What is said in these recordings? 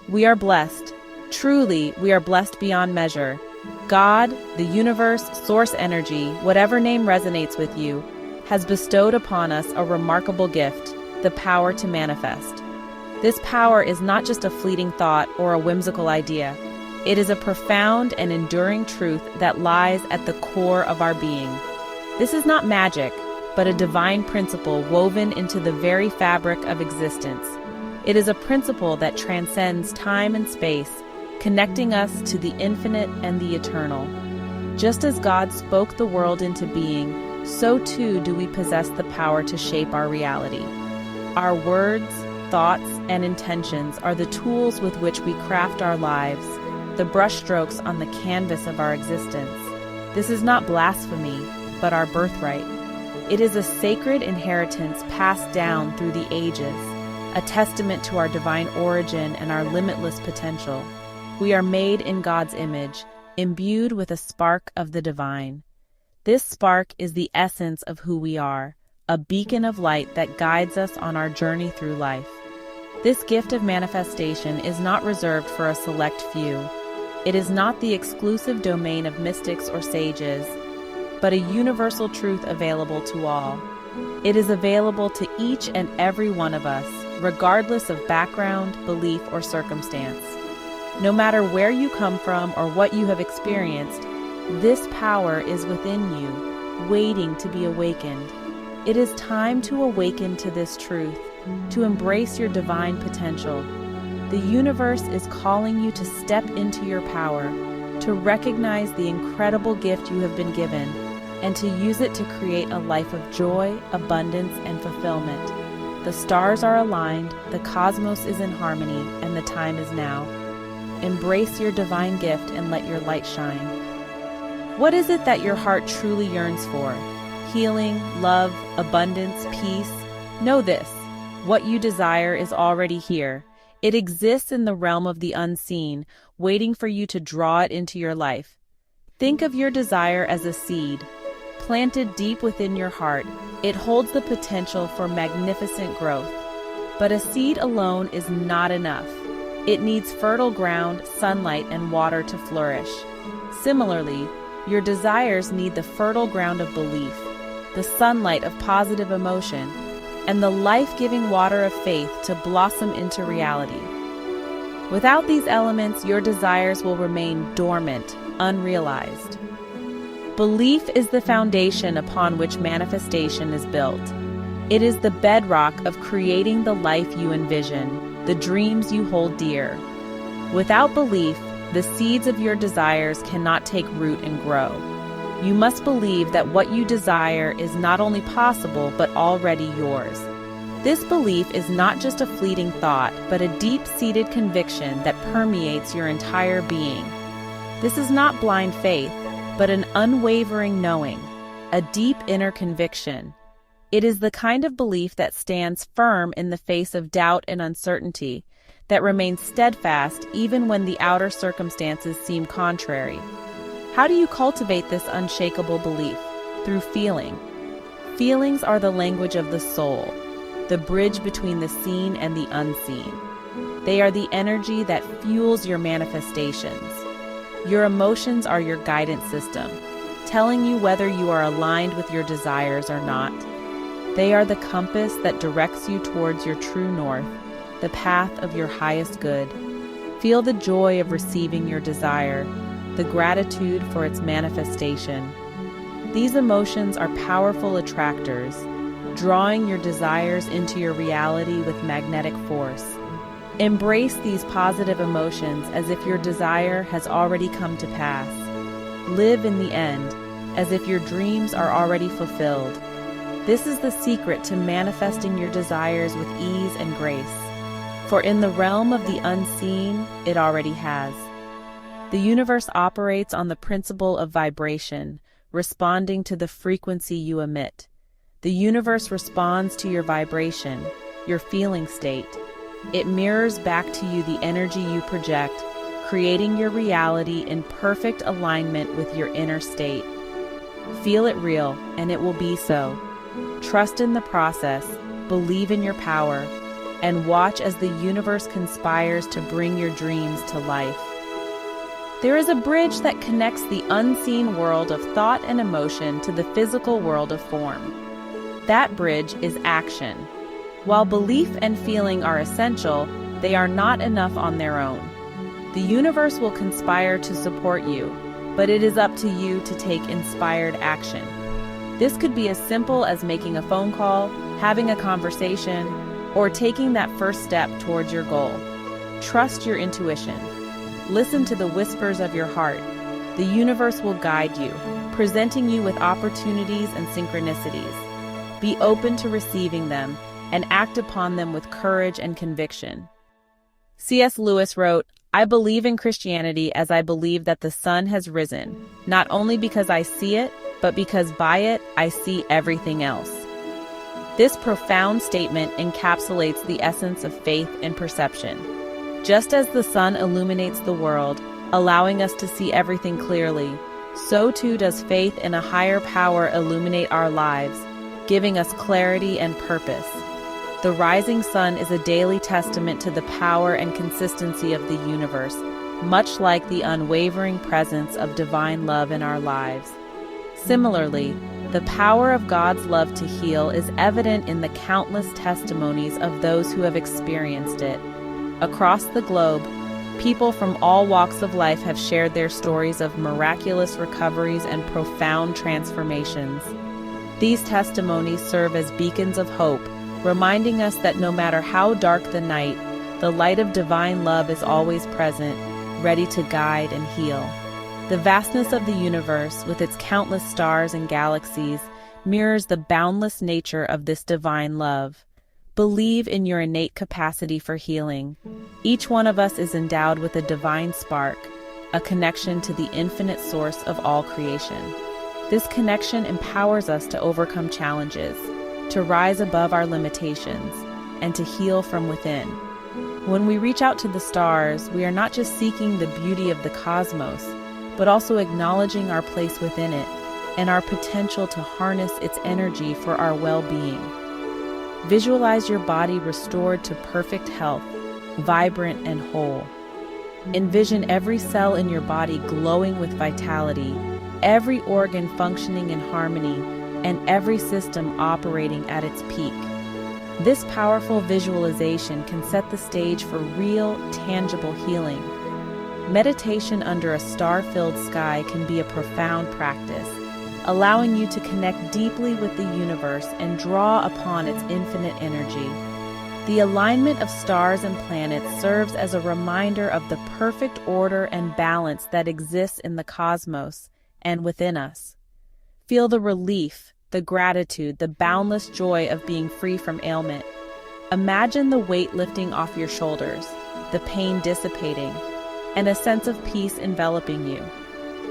We are blessed. Truly, we are blessed beyond measure. God, the universe, source energy, whatever name resonates with you, has bestowed upon us a remarkable gift, the power to manifest. This power is not just a fleeting thought or a whimsical idea. It is a profound and enduring truth that lies at the core of our being. This is not magic, but a divine principle woven into the very fabric of existence. It is a principle that transcends time and space, connecting us to the infinite and the eternal. Just as God spoke the world into being, so too do we possess the power to shape our reality. Our words, thoughts, and intentions are the tools with which we craft our lives, the brushstrokes on the canvas of our existence. This is not blasphemy, but our birthright. It is a sacred inheritance passed down through the ages, a testament to our divine origin and our limitless potential. We are made in God's image, imbued with a spark of the divine. This spark is the essence of who we are, a beacon of light that guides us on our journey through life. This gift of manifestation is not reserved for a select few. It is not the exclusive domain of mystics or sages, but a universal truth available to all. It is available to each and every one of us, regardless of background, belief, or circumstance. No matter where you come from or what you have experienced, this power is within you, waiting to be awakened. It is time to awaken to this truth, to embrace your divine potential. The universe is calling you to step into your power, to recognize the incredible gift you have been given, and to use it to create a life of joy, abundance, and fulfillment. The stars are aligned, the cosmos is in harmony, and the time is now. Embrace your divine gift and let your light shine. What is it that your heart truly yearns for? Healing, love, abundance, peace? Know this: what you desire is already here. It exists in the realm of the unseen, waiting for you to draw it into your life. Think of your desire as a seed. Planted deep within your heart, it holds the potential for magnificent growth. But a seed alone is not enough. It needs fertile ground, sunlight, and water to flourish. Similarly, your desires need the fertile ground of belief, the sunlight of positive emotion, and the life-giving water of faith to blossom into reality. Without these elements, your desires will remain dormant, unrealized. Belief is the foundation upon which manifestation is built. It is the bedrock of creating the life you envision, the dreams you hold dear. Without belief, the seeds of your desires cannot take root and grow. You must believe that what you desire is not only possible, but already yours. This belief is not just a fleeting thought, but a deep-seated conviction that permeates your entire being. This is not blind faith, but an unwavering knowing, a deep inner conviction. It is the kind of belief that stands firm in the face of doubt and uncertainty, that remains steadfast even when the outer circumstances seem contrary. How do you cultivate this unshakable belief? Through feeling. Feelings are the language of the soul, the bridge between the seen and the unseen. They are the energy that fuels your manifestations. Your emotions are your guidance system, telling you whether you are aligned with your desires or not. They are the compass that directs you towards your true north, the path of your highest good. Feel the joy of receiving your desire, the gratitude for its manifestation. These emotions are powerful attractors, drawing your desires into your reality with magnetic force. Embrace these positive emotions as if your desire has already come to pass. Live in the end, as if your dreams are already fulfilled. This is the secret to manifesting your desires with ease and grace. For in the realm of the unseen, it already has. The universe operates on the principle of vibration, responding to the frequency you emit. The universe responds to your vibration, your feeling state. It mirrors back to you the energy you project, creating your reality in perfect alignment with your inner state. Feel it real, and it will be so. Trust in the process, believe in your power, and watch as the universe conspires to bring your dreams to life. There is a bridge that connects the unseen world of thought and emotion to the physical world of form. That bridge is action. While belief and feeling are essential, they are not enough on their own. The universe will conspire to support you, but it is up to you to take inspired action. This could be as simple as making a phone call, having a conversation, or taking that first step towards your goal. Trust your intuition. Listen to the whispers of your heart. The universe will guide you, presenting you with opportunities and synchronicities. Be open to receiving them and act upon them with courage and conviction. C.S. Lewis wrote, "I believe in Christianity as I believe that the sun has risen, not only because I see it, but because by it I see everything else." This profound statement encapsulates the essence of faith and perception. Just as the sun illuminates the world, allowing us to see everything clearly, so too does faith in a higher power illuminate our lives, giving us clarity and purpose. The rising sun is a daily testament to the power and consistency of the universe, much like the unwavering presence of divine love in our lives. Similarly, the power of God's love to heal is evident in the countless testimonies of those who have experienced it. Across the globe, people from all walks of life have shared their stories of miraculous recoveries and profound transformations. These testimonies serve as beacons of hope, reminding us that no matter how dark the night, the light of divine love is always present, ready to guide and heal. The vastness of the universe, with its countless stars and galaxies, mirrors the boundless nature of this divine love. Believe in your innate capacity for healing. Each one of us is endowed with a divine spark, a connection to the infinite source of all creation. This connection empowers us to overcome challenges, to rise above our limitations, and to heal from within. When we reach out to the stars, we are not just seeking the beauty of the cosmos, but also acknowledging our place within it and our potential to harness its energy for our well-being. Visualize your body restored to perfect health, vibrant and whole. Envision every cell in your body glowing with vitality, every organ functioning in harmony, and every system operating at its peak. This powerful visualization can set the stage for real, tangible healing. Meditation under a star-filled sky can be a profound practice, allowing you to connect deeply with the universe and draw upon its infinite energy. The alignment of stars and planets serves as a reminder of the perfect order and balance that exists in the cosmos and within us. Feel the relief, the gratitude, the boundless joy of being free from ailment. Imagine the weight lifting off your shoulders, the pain dissipating, and a sense of peace enveloping you.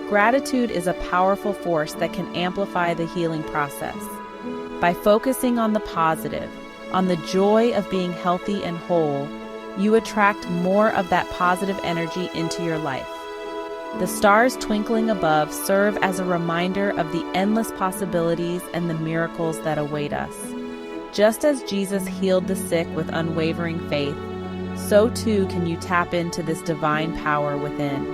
Gratitude is a powerful force that can amplify the healing process. By focusing on the positive, on the joy of being healthy and whole, you attract more of that positive energy into your life. The stars twinkling above serve as a reminder of the endless possibilities and the miracles that await us. Just as Jesus healed the sick with unwavering faith, so too can you tap into this divine power within.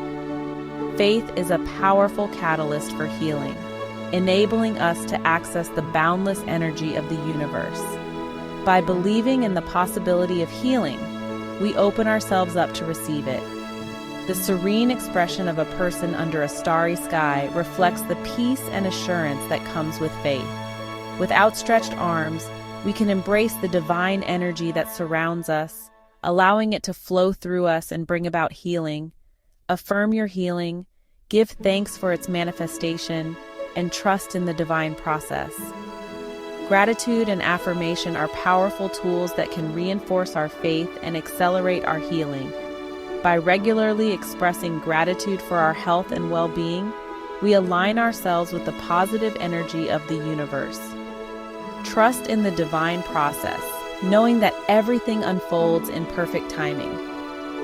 Faith is a powerful catalyst for healing, enabling us to access the boundless energy of the universe. By believing in the possibility of healing, we open ourselves up to receive it. The serene expression of a person under a starry sky reflects the peace and assurance that comes with faith. With outstretched arms, we can embrace the divine energy that surrounds us, allowing it to flow through us and bring about healing. Affirm your healing, give thanks for its manifestation, and trust in the divine process. Gratitude and affirmation are powerful tools that can reinforce our faith and accelerate our healing. By regularly expressing gratitude for our health and well-being, we align ourselves with the positive energy of the universe. Trust in the divine process, knowing that everything unfolds in perfect timing.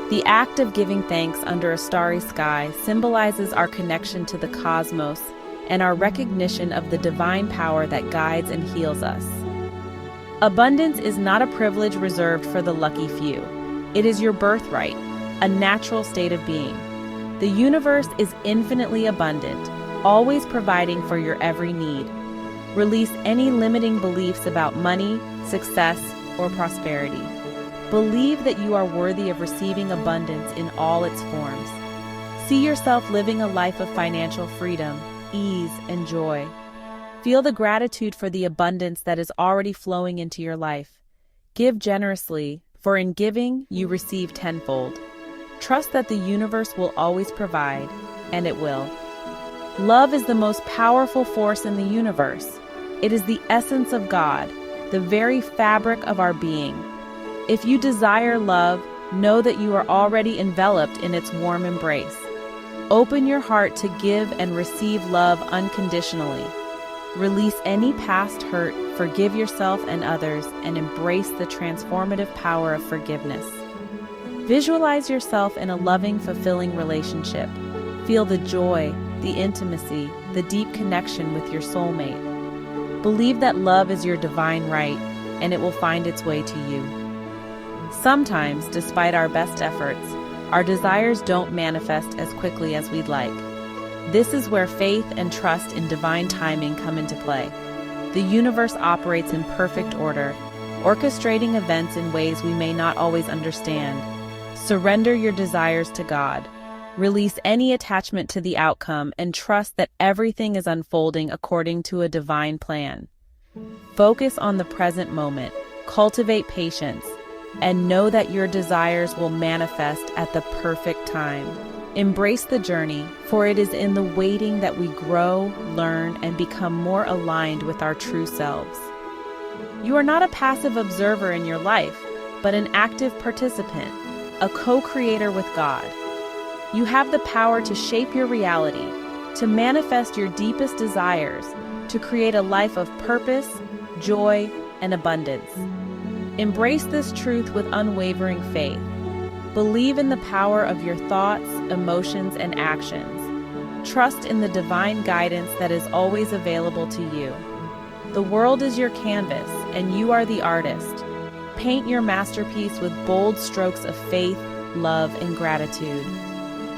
The act of giving thanks under a starry sky symbolizes our connection to the cosmos and our recognition of the divine power that guides and heals us. Abundance is not a privilege reserved for the lucky few. It is your birthright, a natural state of being. The universe is infinitely abundant, always providing for your every need. Release any limiting beliefs about money, success, or prosperity. Believe that you are worthy of receiving abundance in all its forms. See yourself living a life of financial freedom, ease, and joy. Feel the gratitude for the abundance that is already flowing into your life. Give generously, for in giving, you receive tenfold. Trust that the universe will always provide, and it will. Love is the most powerful force in the universe. It is the essence of God, the very fabric of our being. If you desire love, know that you are already enveloped in its warm embrace. Open your heart to give and receive love unconditionally. Release any past hurt, forgive yourself and others, and embrace the transformative power of forgiveness. Visualize yourself in a loving, fulfilling relationship. Feel the joy, the intimacy, the deep connection with your soulmate. Believe that love is your divine right, and it will find its way to you. Sometimes, despite our best efforts, our desires don't manifest as quickly as we'd like. This is where faith and trust in divine timing come into play. The universe operates in perfect order, orchestrating events in ways we may not always understand. Surrender your desires to God. Release any attachment to the outcome and trust that everything is unfolding according to a divine plan. Focus on the present moment, cultivate patience, and know that your desires will manifest at the perfect time. Embrace the journey, for it is in the waiting that we grow, learn, and become more aligned with our true selves. You are not a passive observer in your life, but an active participant, a co-creator with God. You have the power to shape your reality, to manifest your deepest desires, to create a life of purpose, joy, and abundance. Embrace this truth with unwavering faith. Believe in the power of your thoughts, emotions, and actions. Trust in the divine guidance that is always available to you. The world is your canvas, and you are the artist. Paint your masterpiece with bold strokes of faith, love, and gratitude.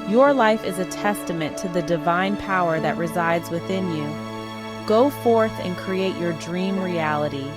Your life is a testament to the divine power that resides within you. Go forth and create your dream reality.